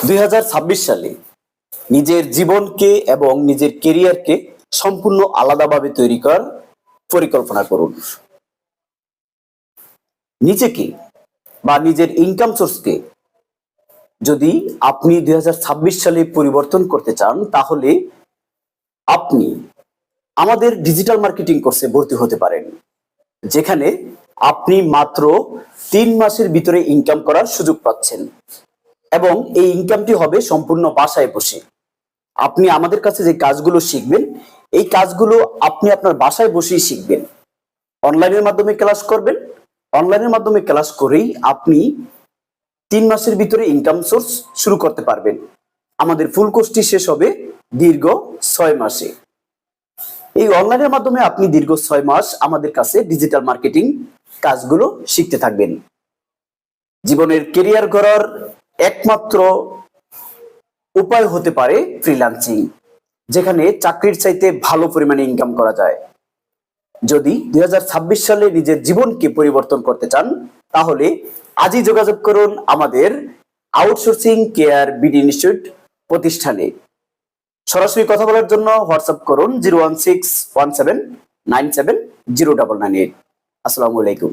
2026 সালে নিজের জীবনকে এবং নিজের কেরিয়ারকে সম্পূর্ণ আলাদাভাবে তৈরি করার পরিকল্পনা করুন। নিজেকে বা নিজের ইনকাম সোর্সকে যদি আপনি 2026 সালে পরিবর্তন করতে চান, তাহলে আপনি আমাদের ডিজিটাল মার্কেটিং কোর্সে ভর্তি হতে পারেন, যেখানে আপনি মাত্র 3 মাসের ভিতরে ইনকাম করার সুযোগ পাচ্ছেন এবং এই ইনকামটি হবে সম্পূর্ণ বাসায় বসে। আপনি আমাদের কাছে যে কাজগুলো শিখবেন, এই কাজগুলো আপনি আপনার বাসায় বসেই শিখবেন। অনলাইনের মাধ্যমে ক্লাস করবেন, অনলাইনের মাধ্যমে ক্লাস করেই আপনি 3 মাসের ভিতরে ইনকাম সোর্স শুরু করতে পারবেন। আমাদের ফুল কোর্সটি শেষ হবে দীর্ঘ 6 মাসে। এই অনলাইনের মাধ্যমে আপনি দীর্ঘ 6 মাস আমাদের কাছে ডিজিটাল মার্কেটিং কাজগুলো শিখতে থাকবেন। জীবনের কেরিয়ার গড়ার একমাত্র উপায় হতে পারে ফ্রিল্যান্সিং, যেখানে চাকরির চাইতে ভালো পরিমাণে ইনকাম করা যায়। যদি 2026 সালে নিজের জীবনকে পরিবর্তন করতে চান, তাহলে আজই যোগাযোগ করুন আমাদের আউটসোর্সিং কেয়ার বিডি ইনস্টিটিউট প্রতিষ্ঠানে। সরাসরি কথা বলার জন্য হোয়াটসঅ্যাপ করুন 01617970998। আসসালামু আলাইকুম।